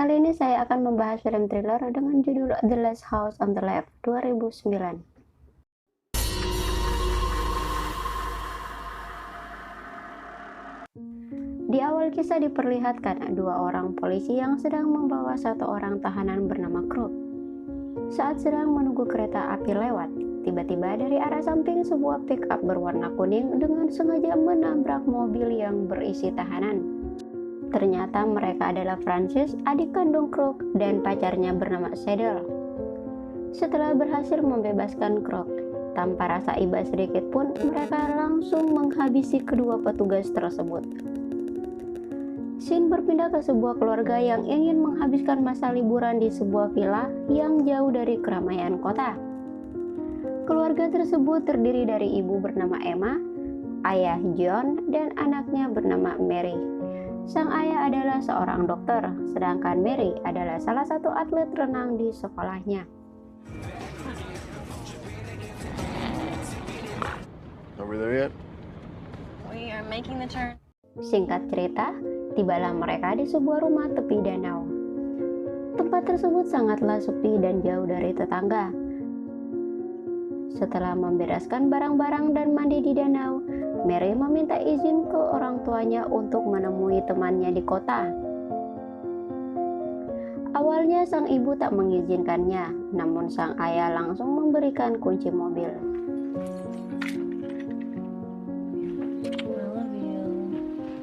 Kali ini saya akan membahas film thriller dengan judul The Last House on the Left 2009. Di awal kisah diperlihatkan dua orang polisi yang sedang membawa satu orang tahanan bernama Krug. Saat sedang menunggu kereta api lewat, tiba-tiba dari arah samping sebuah pick-up berwarna kuning dengan sengaja menabrak mobil yang berisi tahanan. Ternyata mereka adalah Francis, adik kandung Krug, dan pacarnya bernama Cedel. Setelah berhasil membebaskan Krug, tanpa rasa iba sedikit pun, mereka langsung menghabisi kedua petugas tersebut. Scene berpindah ke sebuah keluarga yang ingin menghabiskan masa liburan di sebuah villa yang jauh dari keramaian kota. Keluarga tersebut terdiri dari ibu bernama Emma, ayah John, dan anaknya bernama Mary. Sang ayah adalah seorang dokter, sedangkan Mary adalah salah satu atlet renang di sekolahnya. Are we there yet? We are making the turn. Singkat cerita, tibalah mereka di sebuah rumah tepi danau. Tempat tersebut sangatlah sepi dan jauh dari tetangga. Setelah membereskan barang-barang dan mandi di danau, Mary meminta izin ke orang tuanya untuk menemui temannya di kota. Awalnya sang ibu tak mengizinkannya, namun sang ayah langsung memberikan kunci mobil.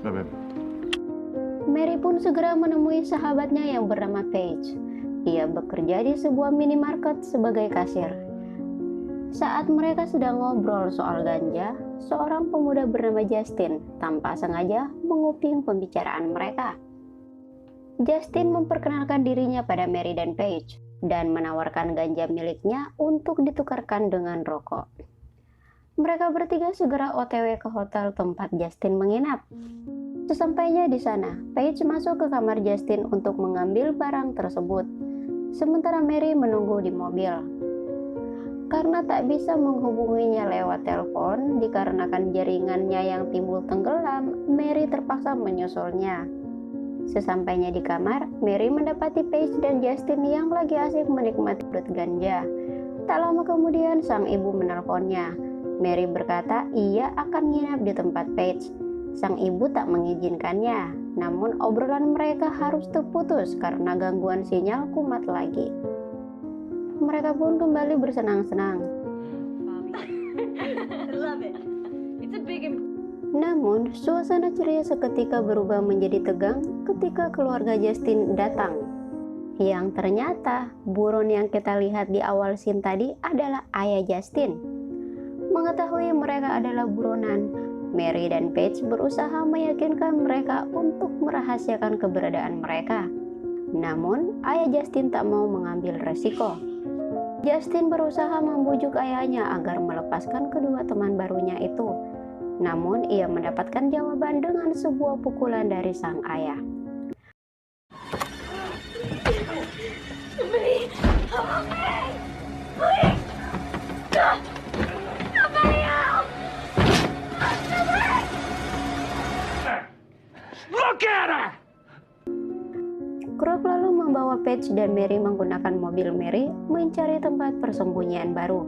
Bye, babe. Mary pun segera menemui sahabatnya yang bernama Paige. Ia bekerja di sebuah minimarket sebagai kasir. Saat mereka sedang ngobrol soal ganja, seorang pemuda bernama Justin tanpa sengaja menguping pembicaraan mereka. Justin memperkenalkan dirinya pada Mary dan Paige dan menawarkan ganja miliknya untuk ditukarkan dengan rokok. Mereka bertiga segera OTW ke hotel tempat Justin menginap. Sesampainya di sana, Paige masuk ke kamar Justin untuk mengambil barang tersebut, sementara Mary menunggu di mobil. Karena tak bisa menghubunginya lewat telepon dikarenakan jaringannya yang timbul tenggelam, Mary terpaksa menyusulnya. Sesampainya di kamar, Mary mendapati Paige dan Justin yang lagi asik menikmati perut ganja. Tak lama kemudian sang ibu menelponnya. Mary berkata ia akan nginap di tempat Paige. Sang ibu tak mengizinkannya, namun obrolan mereka harus terputus karena gangguan sinyal kumat lagi. Mereka pun kembali bersenang-senang. Namun, suasana ceria seketika berubah menjadi tegang ketika keluarga Justin datang. Yang ternyata, buron yang kita lihat di awal scene tadi adalah ayah Justin. Mengetahui mereka adalah buronan, Mary dan Paige berusaha meyakinkan mereka untuk merahasiakan keberadaan mereka. Namun, ayah Justin tak mau mengambil resiko. Justin berusaha membujuk ayahnya agar melepaskan kedua teman barunya itu. Namun, ia mendapatkan jawaban dengan sebuah pukulan dari sang ayah. Krug lalu membawa Paige dan Mary menggunakan mobil Mary mencari tempat persembunyian baru.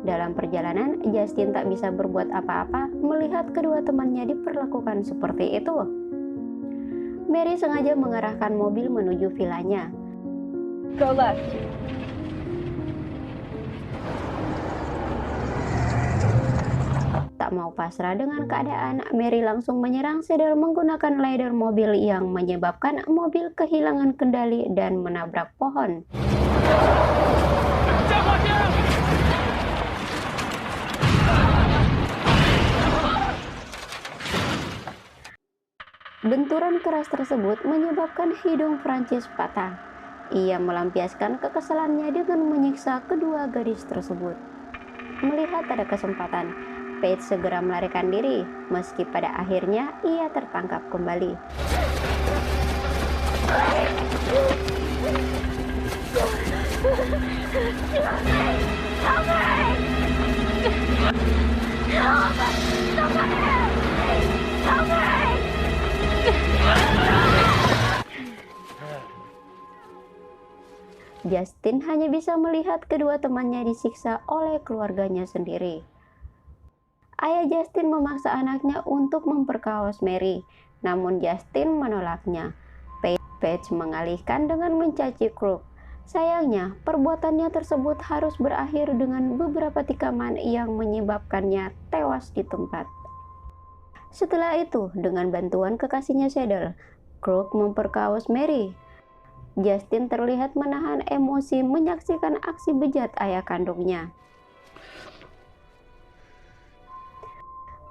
Dalam perjalanan, Justin tak bisa berbuat apa-apa melihat kedua temannya diperlakukan seperti itu. Mary sengaja mengarahkan mobil menuju vilanya. Go left. Tak mau pasrah dengan keadaan, Mary langsung menyerang Cedel menggunakan ladder mobil yang menyebabkan mobil kehilangan kendali dan menabrak pohon. Benturan keras tersebut menyebabkan hidung Francis patah. Ia melampiaskan kekesalannya dengan menyiksa kedua gadis tersebut. Melihat ada kesempatan, Paige segera melarikan diri, meski pada akhirnya ia tertangkap kembali. Justin hanya bisa melihat kedua temannya disiksa oleh keluarganya sendiri. Ayah Justin memaksa anaknya untuk memperkaos Mary, namun Justin menolaknya. Paige mengalihkan dengan mencaci Crook. Sayangnya, perbuatannya tersebut harus berakhir dengan beberapa tikaman yang menyebabkannya tewas di tempat. Setelah itu, dengan bantuan kekasihnya Cedar, Crook memperkaos Mary. Justin terlihat menahan emosi menyaksikan aksi bejat ayah kandungnya.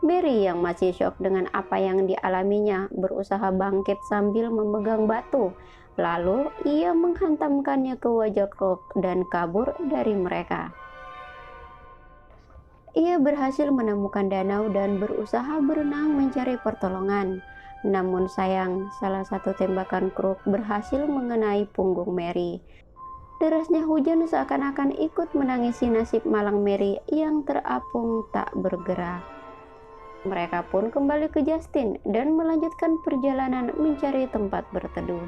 Mary yang masih syok dengan apa yang dialaminya berusaha bangkit sambil memegang batu. Lalu ia menghantamkannya ke wajah Crook dan kabur dari mereka. Ia berhasil menemukan danau dan berusaha berenang mencari pertolongan. Namun sayang, salah satu tembakan Crook berhasil mengenai punggung Mary. Derasnya hujan seakan-akan ikut menangisi nasib malang Mary yang terapung tak bergerak. Mereka pun kembali ke Justin dan melanjutkan perjalanan mencari tempat berteduh.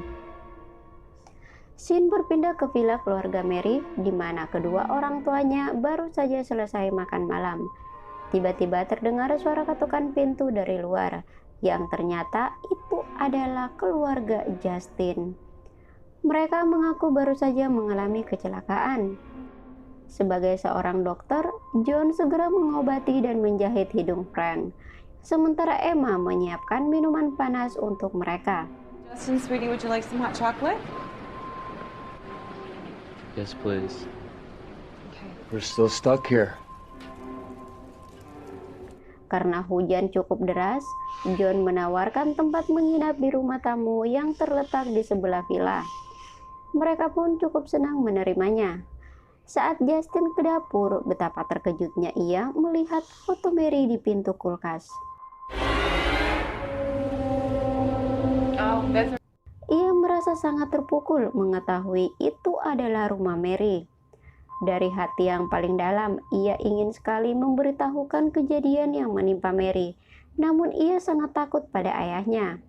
Scene berpindah ke villa keluarga Mary, di mana kedua orang tuanya baru saja selesai makan malam. Tiba-tiba terdengar suara ketukan pintu dari luar, yang ternyata itu adalah keluarga Justin. Mereka mengaku baru saja mengalami kecelakaan. Sebagai seorang dokter, John segera mengobati dan menjahit hidung Frank, sementara Emma menyiapkan minuman panas untuk mereka. Justin, sweetie, would you like some hot chocolate? Yes, please. Okay. We're still stuck here. Karena hujan cukup deras, John menawarkan tempat menginap di rumah tamu yang terletak di sebelah villa. Mereka pun cukup senang menerimanya. Saat Justin ke dapur, betapa terkejutnya ia melihat foto Mary di pintu kulkas. Ia merasa sangat terpukul mengetahui itu adalah rumah Mary. Dari hati yang paling dalam, ia ingin sekali memberitahukan kejadian yang menimpa Mary, namun ia sangat takut pada ayahnya.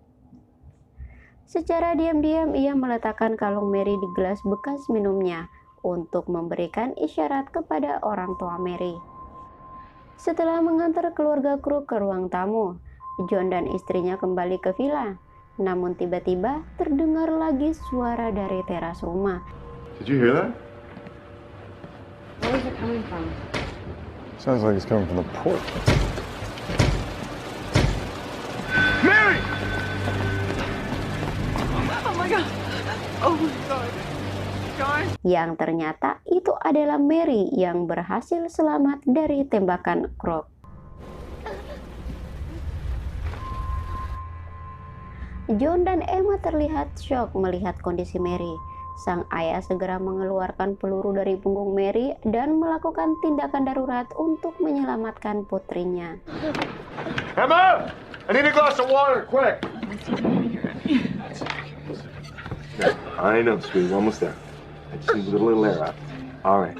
Secara diam-diam ia meletakkan kalung Mary di gelas bekas minumnya untuk memberikan isyarat kepada orang tua Mary. Setelah mengantar keluarga Crook ke ruang tamu, John dan istrinya kembali ke villa. Namun tiba-tiba terdengar lagi suara dari teras rumah. Did you hear that? Where is it coming from? Sounds like it's coming from the porch. Mary! Oh my god! Oh my god! Guys! Yang ternyata itu adalah Mary yang berhasil selamat dari tembakan Crook. John dan Emma terlihat syok melihat kondisi Mary. Sang ayah segera mengeluarkan peluru dari punggung Mary dan melakukan tindakan darurat untuk menyelamatkan putrinya. Emma! I need a glass of water, quick! I know, sweetie, we're almost there. I just need a little air out. All right.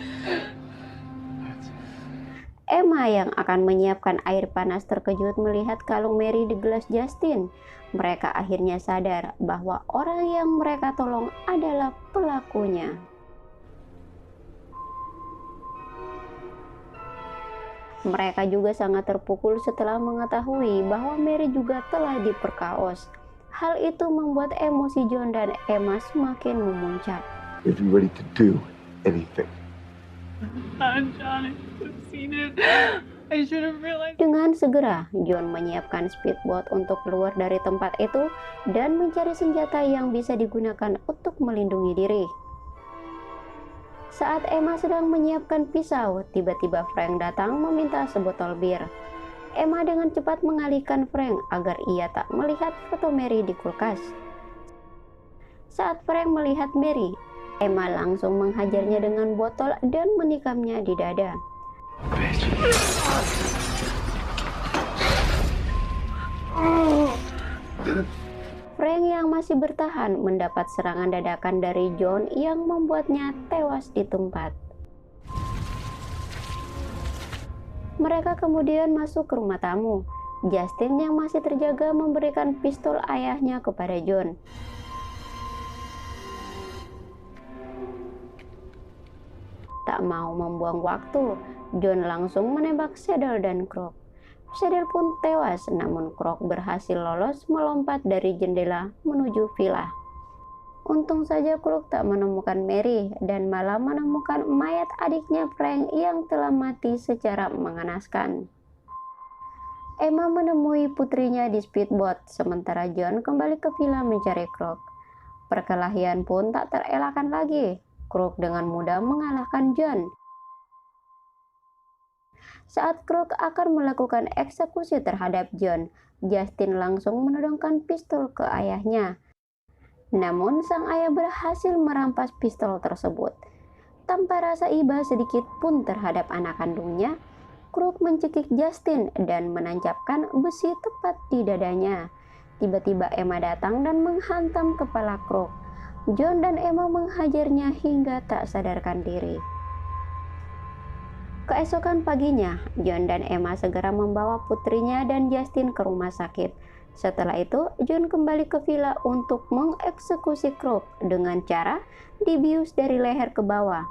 Emma yang akan menyiapkan air panas terkejut melihat kalung Mary di gelas Justin. Mereka akhirnya sadar bahwa orang yang mereka tolong adalah pelakunya. Mereka juga sangat terpukul setelah mengetahui bahwa Mary juga telah diperkaos. Hal itu membuat emosi John dan Emma semakin memuncak. If you're ready to do anything. John, I've seen it. I should have realized. Dengan segera, John menyiapkan speedboat untuk keluar dari tempat itu dan mencari senjata yang bisa digunakan untuk melindungi diri. Saat Emma sedang menyiapkan pisau, tiba-tiba Frank datang meminta sebotol bir. Emma dengan cepat mengalihkan Frank agar ia tak melihat foto Mary di kulkas. Saat Frank melihat Mary, Emma langsung menghajarnya dengan botol dan menikamnya di dada. Frank yang masih bertahan mendapat serangan dadakan dari John yang membuatnya tewas di tempat. Mereka kemudian masuk ke rumah tamu. Justin yang masih terjaga memberikan pistol ayahnya kepada John. tak mau membuang waktu, John langsung menembak Cedel dan Kruk. Cedel pun tewas, namun Kruk berhasil lolos melompat dari jendela menuju villa. Untung saja Kruk tak menemukan Mary dan malah menemukan mayat adiknya Frank yang telah mati secara mengenaskan. Emma menemui putrinya di speedboat, sementara John kembali ke villa mencari Kruk. Perkelahian pun tak terelakkan lagi. Kruk dengan mudah mengalahkan John. Saat Kruk akan melakukan eksekusi terhadap John, Justin langsung menodongkan pistol ke ayahnya. Namun sang ayah berhasil merampas pistol tersebut. Tanpa rasa iba sedikit pun terhadap anak kandungnya, Kruk mencekik Justin dan menancapkan besi tepat di dadanya. Tiba-tiba Emma datang dan menghantam kepala Kruk. John dan Emma menghajarnya hingga tak sadarkan diri. Keesokan paginya, John dan Emma segera membawa putrinya dan Justin ke rumah sakit. Setelah itu, John kembali ke villa untuk mengeksekusi Kruk dengan cara dibius dari leher ke bawah.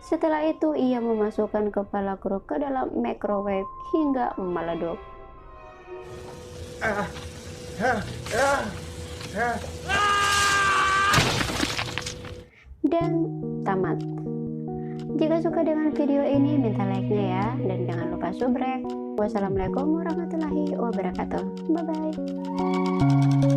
Setelah itu, ia memasukkan kepala Kruk ke dalam microwave hingga meleduk. Dan tamat. Jika suka dengan video ini, minta like-nya ya, dan jangan lupa subrek. Wassalamualaikum warahmatullahi wabarakatuh. Bye-bye.